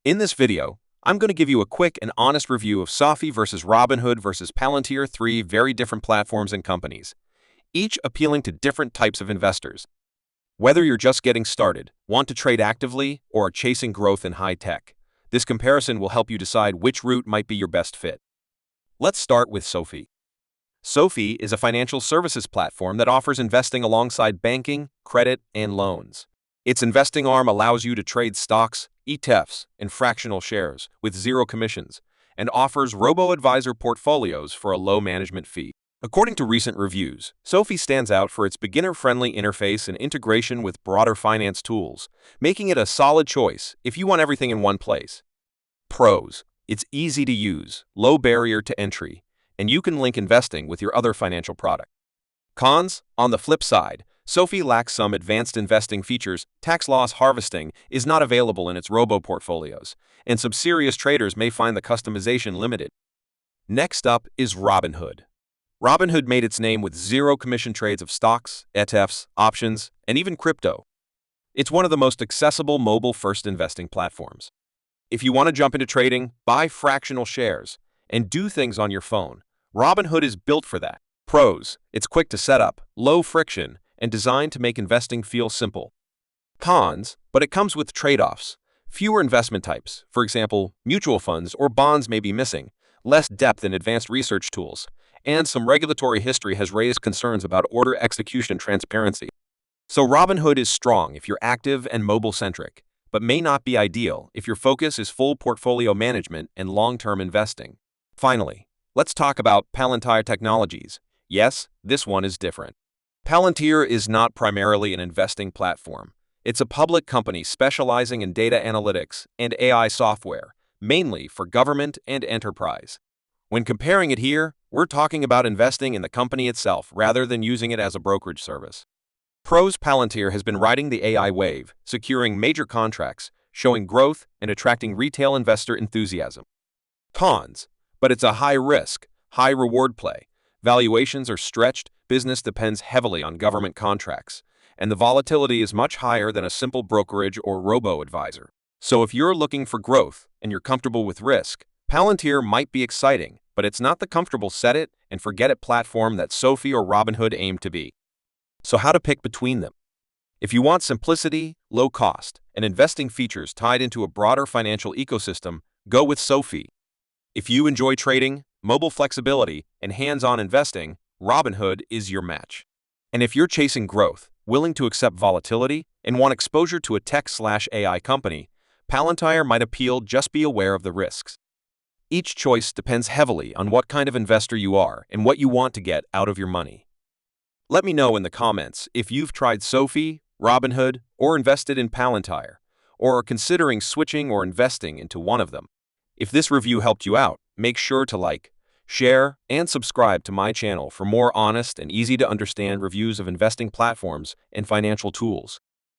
In this video, I'm going to give you a quick and honest review of SoFi versus Robinhood versus Palantir, three very different platforms and companies, each appealing to different types of investors. Whether you're just getting started, want to trade actively, or are chasing growth in high tech, this comparison will help you decide which route might be your best fit. Let's start with SoFi. SoFi is a financial services platform that offers investing alongside banking, credit, and loans. Its investing arm allows you to trade stocks, ETFs, and fractional shares with zero commissions, and offers robo-advisor portfolios for a low management fee. According to recent reviews, SoFi stands out for its beginner-friendly interface and integration with broader finance tools, making it a solid choice if you want everything in one place. Pros: it's easy to use, low barrier to entry, and you can link investing with your other financial product. Cons: on the flip side, SoFi lacks some advanced investing features. Tax loss harvesting is not available in its robo-portfolios, and some serious traders may find the customization limited. Next up is Robinhood. Robinhood made its name with zero commission trades of stocks, ETFs, options, and even crypto. It's one of the most accessible mobile-first investing platforms. If you want to jump into trading, buy fractional shares, and do things on your phone, Robinhood is built for that. Pros: it's quick to set up, low friction, and designed to make investing feel simple. Cons: but it comes with trade-offs. Fewer investment types, for example, mutual funds or bonds may be missing, less depth in advanced research tools, and some regulatory history has raised concerns about order execution transparency. So Robinhood is strong if you're active and mobile-centric, but may not be ideal if your focus is full portfolio management and long-term investing. Finally, let's talk about Palantir Technologies. Yes, this one is different. Palantir is not primarily an investing platform. It's a public company specializing in data analytics and AI software, mainly for government and enterprise. When comparing it here, we're talking about investing in the company itself rather than using it as a brokerage service. Pros: Palantir has been riding the AI wave, securing major contracts, showing growth, and attracting retail investor enthusiasm. Cons: but it's a high-risk, high-reward play. Valuations are stretched, business depends heavily on government contracts, and the volatility is much higher than a simple brokerage or robo-advisor. So if you're looking for growth and you're comfortable with risk, Palantir might be exciting, but it's not the comfortable set-it-and-forget-it platform that SoFi or Robinhood aim to be. So how to pick between them? If you want simplicity, low cost, and investing features tied into a broader financial ecosystem, go with SoFi. If you enjoy trading, mobile flexibility, and hands-on investing, Robinhood is your match. And if you're chasing growth, willing to accept volatility, and want exposure to a tech/AI company, Palantir might appeal. Just be aware of the risks. Each choice depends heavily on what kind of investor you are and what you want to get out of your money. Let me know in the comments if you've tried SoFi, Robinhood, or invested in Palantir, or are considering switching or investing into one of them. If this review helped you out, make sure to like, share, and subscribe to my channel for more honest and easy-to-understand reviews of investing platforms and financial tools.